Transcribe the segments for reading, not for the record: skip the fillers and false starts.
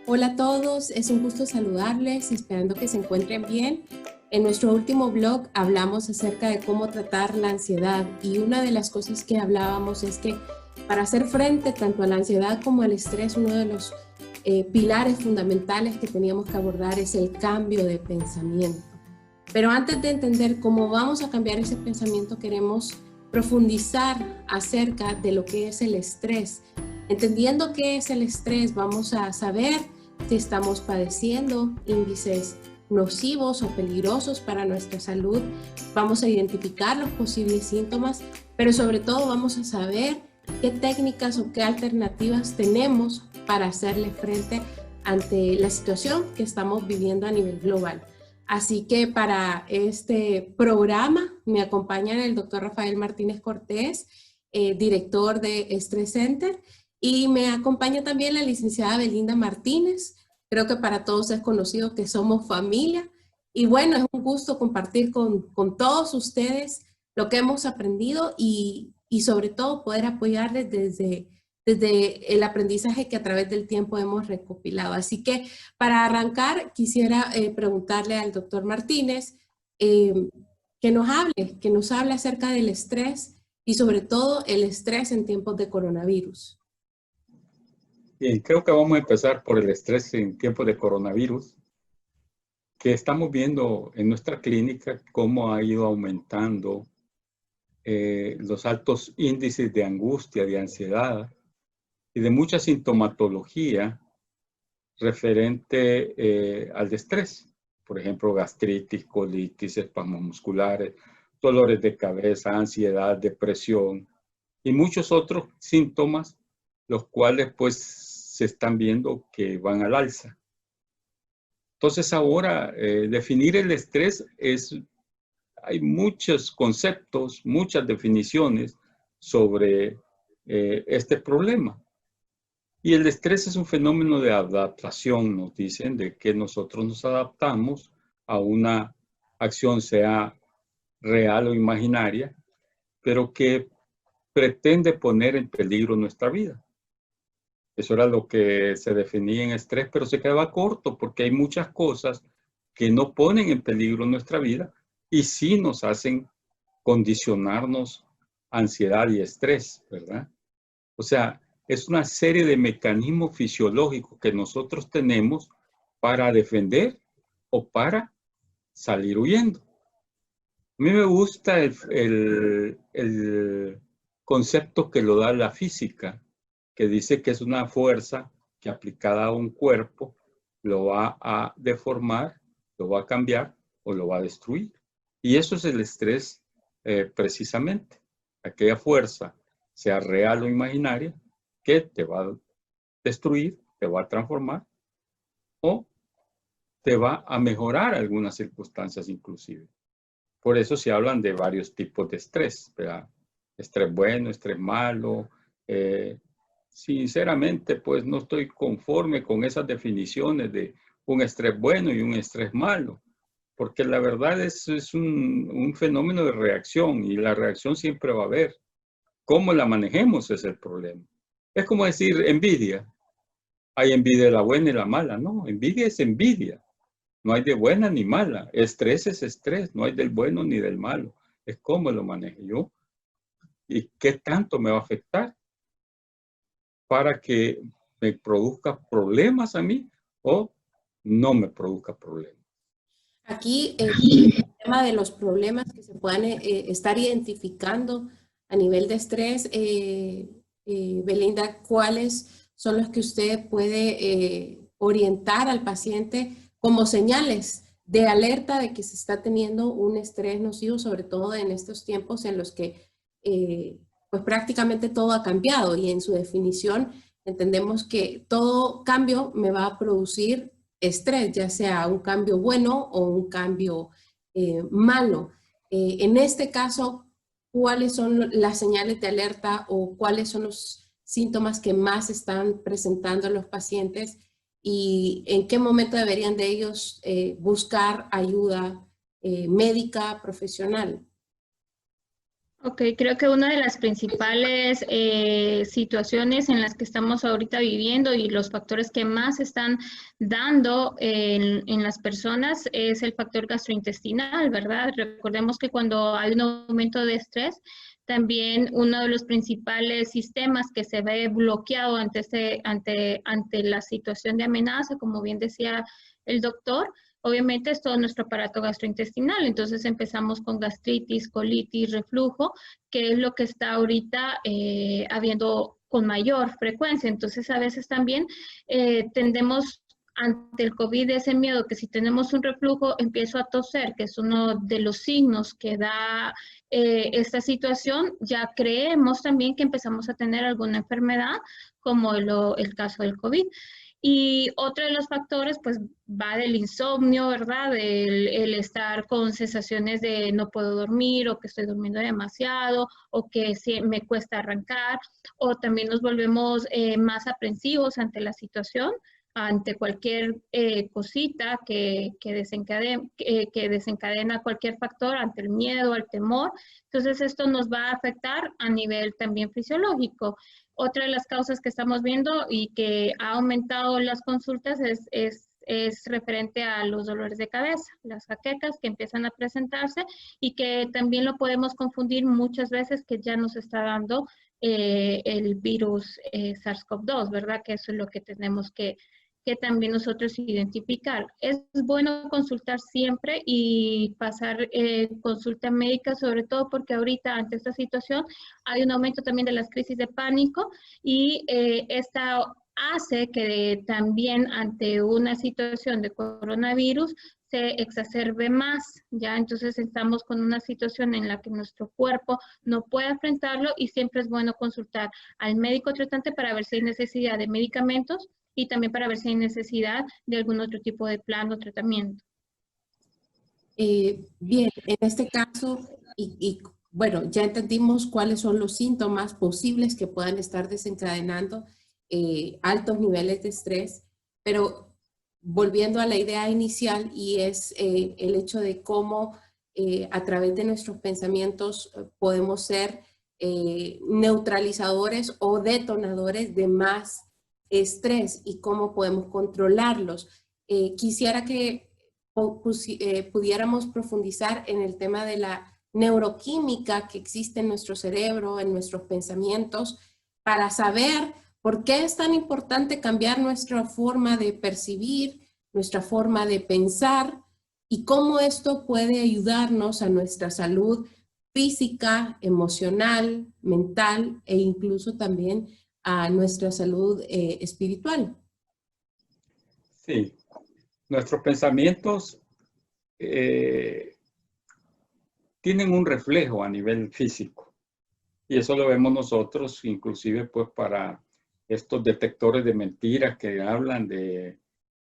Hola a todos, es un gusto saludarles, esperando que se encuentren bien. En nuestro último blog hablamos acerca de cómo tratar la ansiedad y una de las cosas que hablábamos es que para hacer frente tanto a la ansiedad como al estrés, uno de los pilares fundamentales que teníamos que abordar es el cambio de pensamiento. Pero antes de entender cómo vamos a cambiar ese pensamiento, queremos profundizar acerca de lo que es el estrés. Entendiendo qué es el estrés, vamos a saber si estamos padeciendo índices nocivos o peligrosos para nuestra salud, vamos a identificar los posibles síntomas, pero sobre todo vamos a saber qué técnicas o qué alternativas tenemos para hacerle frente ante la situación que estamos viviendo a nivel global. Así que para este programa me acompañan el doctor Rafael Martínez Cortés, director de Stress Center, y me acompaña también la licenciada Belinda Martínez. Creo que para todos es conocido que somos familia. Y bueno, es un gusto compartir con todos ustedes lo que hemos aprendido y sobre todo poder apoyarles desde el aprendizaje que a través del tiempo hemos recopilado. Así que para arrancar, quisiera preguntarle al doctor Martínez que nos hable acerca del estrés y sobre todo el estrés en tiempos de coronavirus. Bien, creo que vamos a empezar por el estrés en tiempos de coronavirus, que estamos viendo en nuestra clínica cómo ha ido aumentando los altos índices de angustia, de ansiedad y de mucha sintomatología referente al estrés. Por ejemplo, gastritis, colitis, espasmos musculares, dolores de cabeza, ansiedad, depresión y muchos otros síntomas, los cuales pues se están viendo que van al alza. Entonces ahora definir el estrés hay muchos conceptos, muchas definiciones sobre este problema. Y el estrés es un fenómeno de adaptación, nos dicen, de que nosotros nos adaptamos a una acción, sea real o imaginaria, pero que pretende poner en peligro nuestra vida. Eso era lo que se definía en estrés, pero se quedaba corto porque hay muchas cosas que no ponen en peligro nuestra vida y sí nos hacen condicionarnos ansiedad y estrés, ¿verdad? O sea, es una serie de mecanismos fisiológicos que nosotros tenemos para defender o para salir huyendo. A mí me gusta el concepto que lo da la física, que dice que es una fuerza que aplicada a un cuerpo lo va a deformar, lo va a cambiar o lo va a destruir. Y eso es el estrés precisamente. Aquella fuerza, sea real o imaginaria, que te va a destruir, te va a transformar o te va a mejorar algunas circunstancias inclusive. Por eso se hablan de varios tipos de estrés, ¿verdad? Estrés bueno, estrés malo. Sinceramente, pues no estoy conforme con esas definiciones de un estrés bueno y un estrés malo, porque la verdad es un fenómeno de reacción y la reacción siempre va a haber. Cómo la manejemos es el problema. Es como decir envidia. Hay envidia de la buena y la mala. No, envidia es envidia. No hay de buena ni mala. Estrés es estrés. No hay del bueno ni del malo. Es cómo lo manejo yo y qué tanto me va a afectar para que me produzca problemas a mí o no me produzca problemas. Aquí el tema de los problemas que se puedan estar identificando a nivel de estrés, Belinda, ¿cuáles son los que usted puede orientar al paciente como señales de alerta de que se está teniendo un estrés nocivo, sobre todo en estos tiempos en los que pues prácticamente todo ha cambiado y en su definición entendemos que todo cambio me va a producir estrés, ya sea un cambio bueno o un cambio malo. En este caso, ¿cuáles son las señales de alerta o cuáles son los síntomas que más están presentando los pacientes y en qué momento deberían de ellos buscar ayuda médica profesional? Ok, creo que una de las principales situaciones en las que estamos ahorita viviendo y los factores que más están dando en las personas es el factor gastrointestinal, ¿verdad? Recordemos que cuando hay un aumento de estrés, también uno de los principales sistemas que se ve bloqueado ante la situación de amenaza, como bien decía el doctor, obviamente es todo nuestro aparato gastrointestinal, entonces empezamos con gastritis, colitis, reflujo, que es lo que está ahorita habiendo con mayor frecuencia. Entonces a veces también tendemos ante el COVID ese miedo que si tenemos un reflujo empiezo a toser, que es uno de los signos que da esta situación, ya creemos también que empezamos a tener alguna enfermedad como el caso del COVID. Y otro de los factores, pues, va del insomnio, ¿verdad? El estar con sensaciones de no puedo dormir o que estoy durmiendo demasiado o que me cuesta arrancar o también nos volvemos más aprensivos ante la situación, ante cualquier cosita que desencadena cualquier factor, ante el miedo, al temor. Entonces, esto nos va a afectar a nivel también fisiológico. Otra de las causas que estamos viendo y que ha aumentado las consultas es referente a los dolores de cabeza, las jaquecas que empiezan a presentarse y que también lo podemos confundir muchas veces que ya nos está dando el virus SARS-CoV-2, ¿verdad? Que eso es lo que tenemos que también nosotros identificar. Es bueno consultar siempre y pasar consulta médica, sobre todo porque ahorita ante esta situación hay un aumento también de las crisis de pánico y esta hace que también ante una situación de coronavirus se exacerbe más, ¿ya? Entonces estamos con una situación en la que nuestro cuerpo no puede enfrentarlo y siempre es bueno consultar al médico tratante para ver si hay necesidad de medicamentos y también para ver si hay necesidad de algún otro tipo de plan o tratamiento. Bien, en este caso, bueno, ya entendimos cuáles son los síntomas posibles que puedan estar desencadenando altos niveles de estrés, pero volviendo a la idea inicial y es el hecho de cómo a través de nuestros pensamientos podemos ser neutralizadores o detonadores de más estrés y cómo podemos controlarlos. Quisiera que pudiéramos profundizar en el tema de la neuroquímica que existe en nuestro cerebro, en nuestros pensamientos, para saber por qué es tan importante cambiar nuestra forma de percibir, nuestra forma de pensar y cómo esto puede ayudarnos a nuestra salud física, emocional, mental e incluso también a nuestra salud espiritual. Sí, nuestros pensamientos tienen un reflejo a nivel físico y eso lo vemos nosotros, inclusive pues para estos detectores de mentiras que hablan de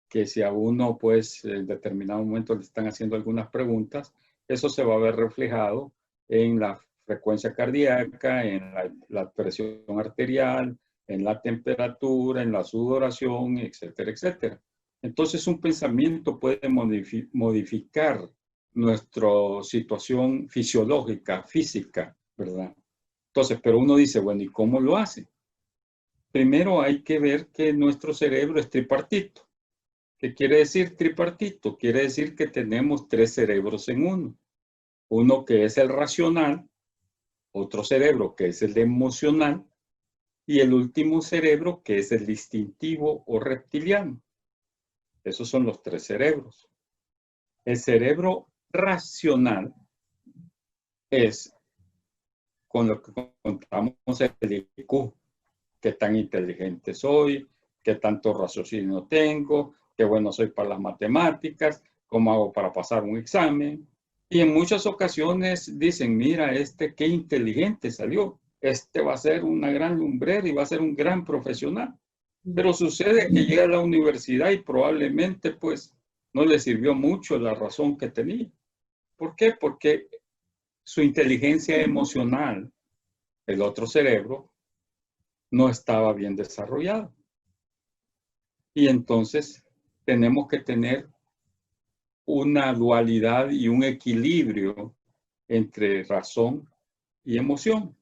que si a uno pues en determinado momento le están haciendo algunas preguntas, eso se va a ver reflejado en la frecuencia cardíaca, en la presión arterial, en la temperatura, en la sudoración, etcétera, etcétera. Entonces un pensamiento puede modificar nuestra situación fisiológica, física, ¿verdad? Entonces, pero uno dice, bueno, ¿y cómo lo hace? Primero hay que ver que nuestro cerebro es tripartito. ¿Qué quiere decir tripartito? Quiere decir que tenemos 3 cerebros en uno. Uno que es el racional, otro cerebro que es el emocional y el último cerebro que es el instintivo o reptiliano. Esos son los 3 cerebros. El cerebro racional es con lo que contamos el IQ, qué tan inteligente soy, qué tanto raciocinio tengo, qué bueno soy para las matemáticas, cómo hago para pasar un examen. Y en muchas ocasiones dicen, mira, qué inteligente salió, va a ser una gran lumbrera y va a ser un gran profesional. Pero sucede que llega a la universidad y probablemente pues no le sirvió mucho la razón que tenía. ¿Por qué? Porque su inteligencia emocional, el otro cerebro, no estaba bien desarrollado. Y entonces tenemos que tener una dualidad y un equilibrio entre razón y emoción.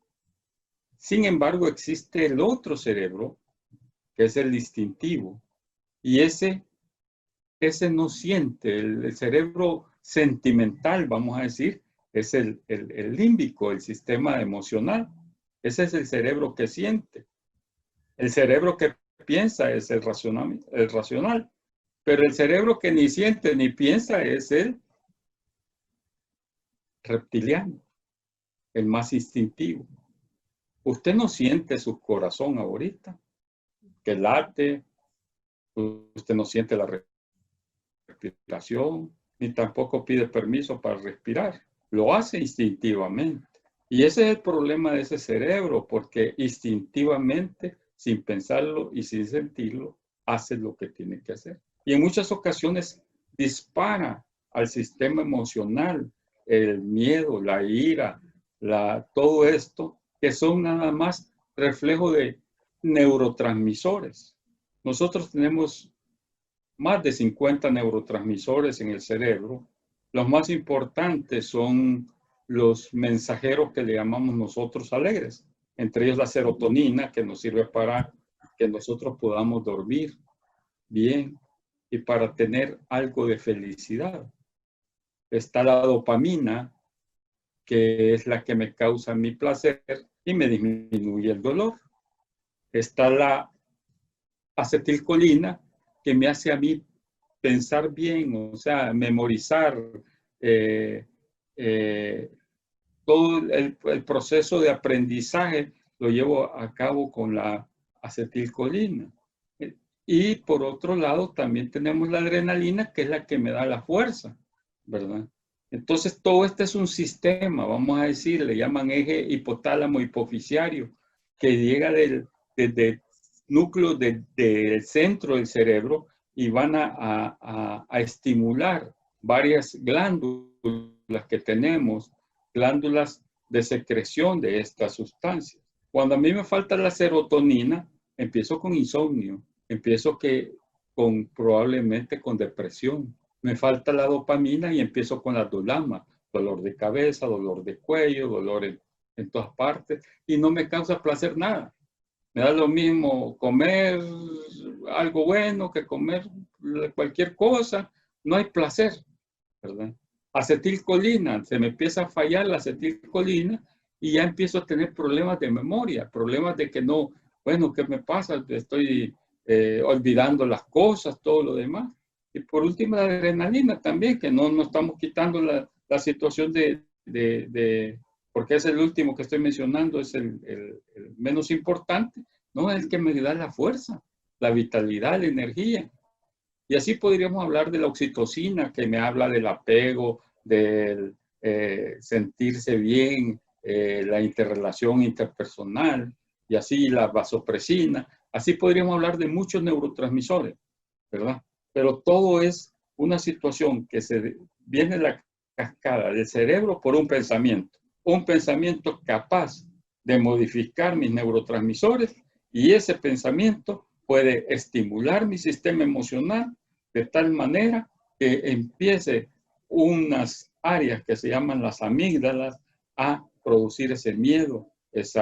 Sin embargo, existe el otro cerebro, que es el instintivo, y ese no siente. El cerebro sentimental, vamos a decir, es el límbico, el sistema emocional. Ese es el cerebro que siente. El cerebro que piensa es el racional. Pero el cerebro que ni siente ni piensa es el reptiliano, el más instintivo. Usted no siente su corazón ahorita, que late, usted no siente la respiración, ni tampoco pide permiso para respirar. Lo hace instintivamente. Y ese es el problema de ese cerebro, porque instintivamente, sin pensarlo y sin sentirlo, hace lo que tiene que hacer. Y en muchas ocasiones dispara al sistema emocional el miedo, la ira, todo esto, que son nada más reflejo de neurotransmisores. Nosotros tenemos más de 50 neurotransmisores en el cerebro. Los más importantes son los mensajeros que le llamamos nosotros alegres, entre ellos la serotonina, que nos sirve para que nosotros podamos dormir bien y para tener algo de felicidad. Está la dopamina, que es la que me causa mi placer y me disminuye el dolor. Está la acetilcolina, que me hace a mí pensar bien, o sea, memorizar todo el proceso de aprendizaje lo llevo a cabo con la acetilcolina. Y por otro lado, también tenemos la adrenalina, que es la que me da la fuerza, ¿verdad? Entonces, todo este es un sistema, vamos a decir, le llaman eje hipotálamo hipofisiario, que llega desde núcleo del centro del cerebro y van a estimular varias glándulas que tenemos, glándulas de secreción de estas sustancias. Cuando a mí me falta la serotonina, empiezo con insomnio, empiezo probablemente con depresión. Me falta la dopamina y empiezo con la dolama, dolor de cabeza, dolor de cuello, dolor en todas partes, y no me causa placer nada. Me da lo mismo comer algo bueno que comer cualquier cosa. No hay placer, ¿verdad? Acetilcolina, se me empieza a fallar la acetilcolina y ya empiezo a tener problemas de memoria, problemas de que no, bueno, ¿qué me pasa? Estoy olvidando las cosas, todo lo demás. Y por último, la adrenalina también, que no estamos quitando la situación porque es el último que estoy mencionando, es el menos importante, no es el que me da la fuerza, la vitalidad, la energía. Y así podríamos hablar de la oxitocina, que me habla del apego, del sentirse bien, la interrelación interpersonal, y así la vasopresina. Así podríamos hablar de muchos neurotransmisores, ¿verdad? Pero todo es una situación que viene la cascada del cerebro por un pensamiento capaz de modificar mis neurotransmisores, y ese pensamiento puede estimular mi sistema emocional de tal manera que empiece unas áreas que se llaman las amígdalas a producir ese miedo, ese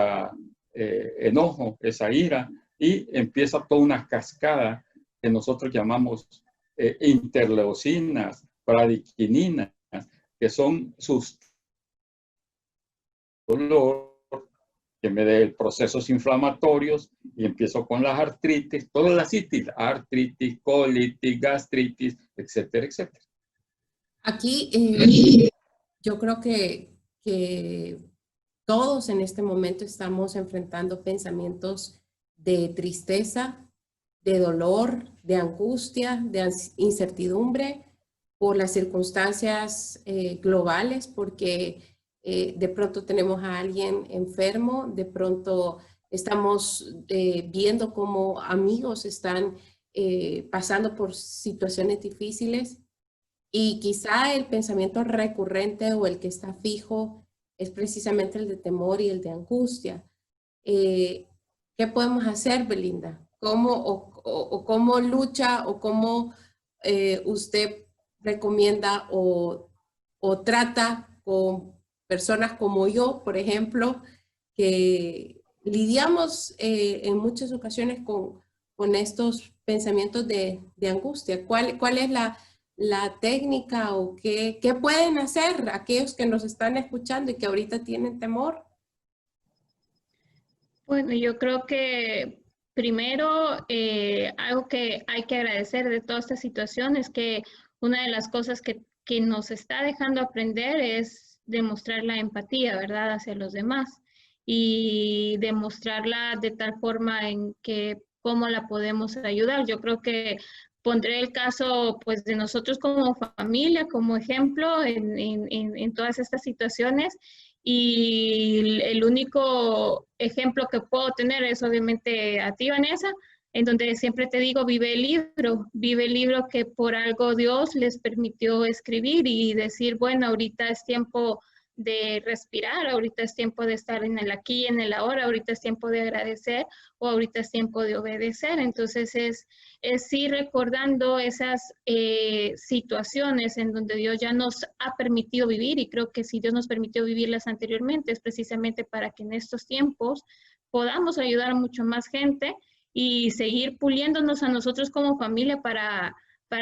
enojo, esa ira, y empieza toda una cascada que nosotros llamamos interleucinas, bradykininas, que son sus dolor, que me dé procesos inflamatorios, y empiezo con las artritis, todas las artritis, colitis, gastritis, etcétera, etcétera. Aquí yo creo que todos en este momento estamos enfrentando pensamientos de tristeza, de dolor, de angustia, de incertidumbre por las circunstancias globales, porque de pronto tenemos a alguien enfermo, de pronto estamos viendo cómo amigos están pasando por situaciones difíciles, y quizá el pensamiento recurrente o el que está fijo es precisamente el de temor y el de angustia. ¿Qué podemos hacer, Belinda? ¿Cómo lucha o cómo usted recomienda o trata con personas como yo, por ejemplo, que lidiamos en muchas ocasiones con estos pensamientos de angustia. ¿Cuál es la técnica o qué pueden hacer aquellos que nos están escuchando y que ahorita tienen temor? Bueno, yo creo que primero algo que hay que agradecer de toda esta situación es que una de las cosas que nos está dejando aprender es demostrar la empatía, ¿verdad?, hacia los demás y demostrarla de tal forma en que cómo la podemos ayudar. Yo creo que pondré el caso pues de nosotros como familia, como ejemplo en todas estas situaciones. Y el único ejemplo que puedo tener es obviamente a ti, Vanessa, en donde siempre te digo, vive el libro que por algo Dios les permitió escribir y decir, bueno, ahorita es tiempo de respirar, ahorita es tiempo de estar en el aquí, en el ahora, ahorita es tiempo de agradecer o ahorita es tiempo de obedecer. Entonces es sí recordando esas situaciones en donde Dios ya nos ha permitido vivir, y creo que si Dios nos permitió vivirlas anteriormente es precisamente para que en estos tiempos podamos ayudar a mucho más gente y seguir puliéndonos a nosotros como familia para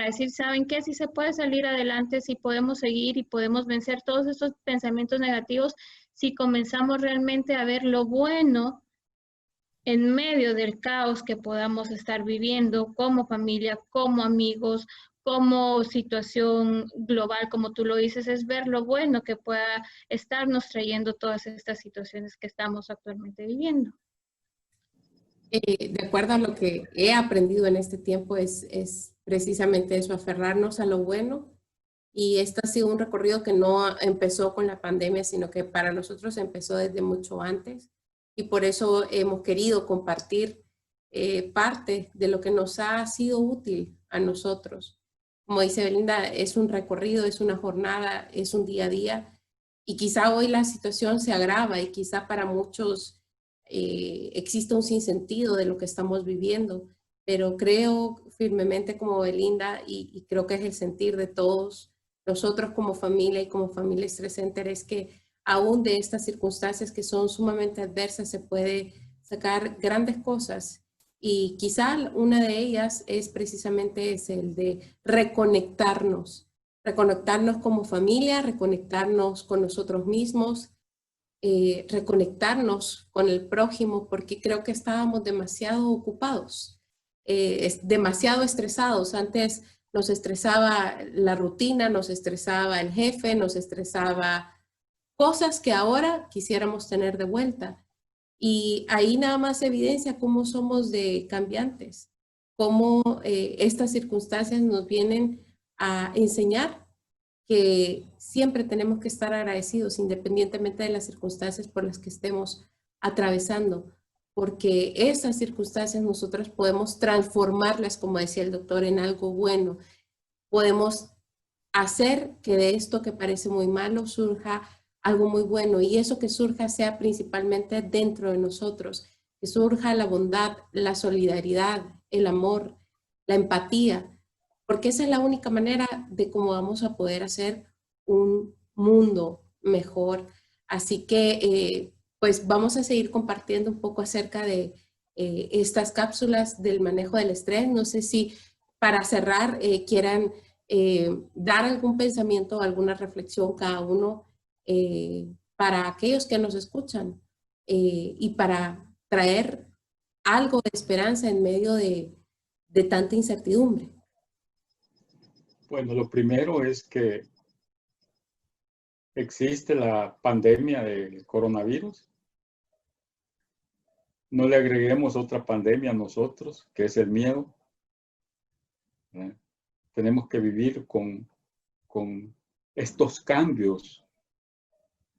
decir, ¿saben qué? Si se puede salir adelante, si podemos seguir y podemos vencer todos estos pensamientos negativos, si comenzamos realmente a ver lo bueno en medio del caos que podamos estar viviendo como familia, como amigos, como situación global, como tú lo dices, es ver lo bueno que pueda estarnos trayendo todas estas situaciones que estamos actualmente viviendo. De acuerdo a lo que he aprendido en este tiempo es precisamente eso, aferrarnos a lo bueno. Y este ha sido un recorrido que no empezó con la pandemia, sino que para nosotros empezó desde mucho antes. Y por eso hemos querido compartir parte de lo que nos ha sido útil a nosotros. Como dice Belinda, es un recorrido, es una jornada, es un día a día. Y quizá hoy la situación se agrava y quizá para muchos existe un sinsentido de lo que estamos viviendo, pero creo firmemente como Belinda y creo que es el sentir de todos nosotros como familia y como familia Stress Center es que aún de estas circunstancias que son sumamente adversas se puede sacar grandes cosas y quizá una de ellas es precisamente el de reconectarnos como familia, reconectarnos con nosotros mismos, reconectarnos con el prójimo, porque creo que estábamos demasiado ocupados, demasiado estresados. Antes nos estresaba la rutina, nos estresaba el jefe, nos estresaba cosas que ahora quisiéramos tener de vuelta. Y ahí nada más evidencia cómo somos de cambiantes, cómo estas circunstancias nos vienen a enseñar que siempre tenemos que estar agradecidos independientemente de las circunstancias por las que estemos atravesando, porque esas circunstancias nosotros podemos transformarlas, como decía el doctor, en algo bueno. Podemos hacer que de esto que parece muy malo surja algo muy bueno y eso que surja sea principalmente dentro de nosotros, que surja la bondad, la solidaridad, el amor, la empatía, porque esa es la única manera de cómo vamos a poder hacer un mundo mejor. Así que, pues vamos a seguir compartiendo un poco acerca de estas cápsulas del manejo del estrés. No sé si para cerrar quieran dar algún pensamiento o alguna reflexión cada uno para aquellos que nos escuchan y para traer algo de esperanza en medio de tanta incertidumbre. Bueno, lo primero es que existe la pandemia del coronavirus. No le agreguemos otra pandemia a nosotros, que es el miedo. Tenemos que vivir con estos cambios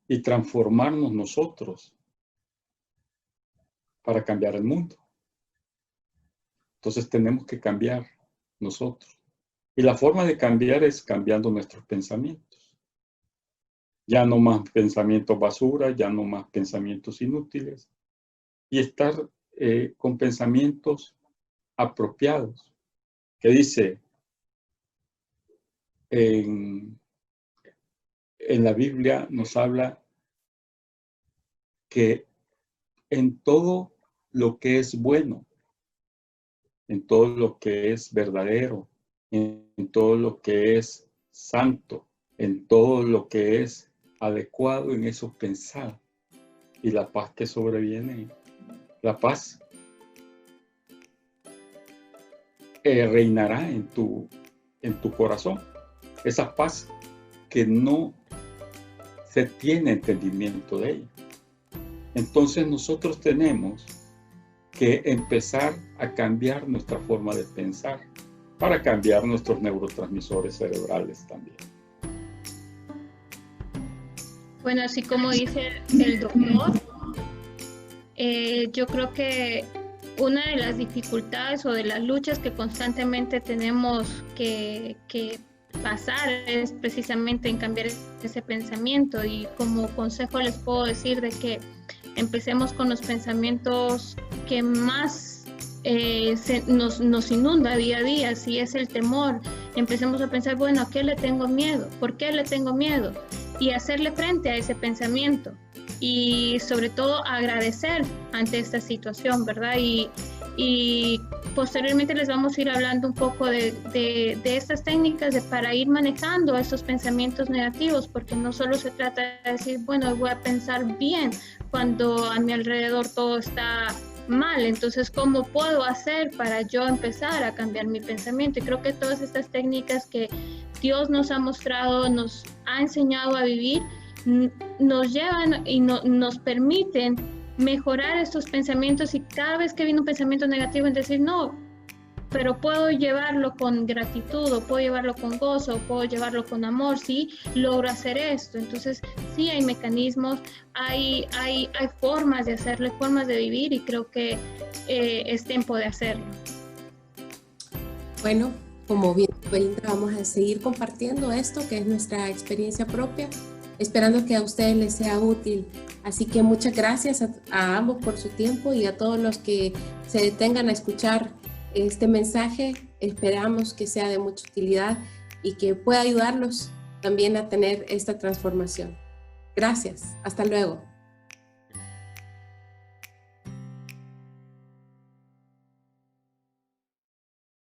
y transformarnos nosotros para cambiar el mundo. Entonces tenemos que cambiar nosotros. Y la forma de cambiar es cambiando nuestros pensamientos. Ya no más pensamientos basura, ya no más pensamientos inútiles. Y estar con pensamientos apropiados. Que dice en la Biblia nos habla que en todo lo que es bueno, en todo lo que es verdadero, en todo lo que es santo, en todo lo que es adecuado, en eso pensar. Y la paz que sobreviene, la paz reinará en tu corazón. Esa paz que no se tiene entendimiento de ella. Entonces nosotros tenemos que empezar a cambiar nuestra forma de pensar para cambiar nuestros neurotransmisores cerebrales también. Bueno, así como dice el doctor, yo creo que una de las dificultades o de las luchas que constantemente tenemos que pasar es precisamente en cambiar ese pensamiento, y como consejo les puedo decir de que empecemos con los pensamientos que más nos inunda día a día. Si es el temor, empecemos a pensar, bueno, ¿a qué le tengo miedo? ¿Por qué le tengo miedo? Y hacerle frente a ese pensamiento y sobre todo agradecer ante esta situación, ¿verdad? Y posteriormente les vamos a ir hablando un poco de estas técnicas para ir manejando esos pensamientos negativos, porque no solo se trata de decir, bueno, voy a pensar bien cuando a mi alrededor todo está mal. Entonces, ¿cómo puedo hacer para yo empezar a cambiar mi pensamiento? Y creo que todas estas técnicas que Dios nos ha mostrado, nos ha enseñado a vivir, nos llevan y nos permiten mejorar estos pensamientos, y cada vez que viene un pensamiento negativo, es decir, no, pero puedo llevarlo con gratitud, o puedo llevarlo con gozo, o puedo llevarlo con amor, sí, logro hacer esto. Entonces, sí hay mecanismos, hay formas de hacerlo, hay formas de vivir, y creo que es tiempo de hacerlo. Bueno, como bien, Belinda, vamos a seguir compartiendo esto, que es nuestra experiencia propia, esperando que a ustedes les sea útil. Así que muchas gracias a ambos por su tiempo, y a todos los que se detengan a escuchar este mensaje. Esperamos que sea de mucha utilidad y que pueda ayudarlos también a tener esta transformación. Gracias. Hasta luego.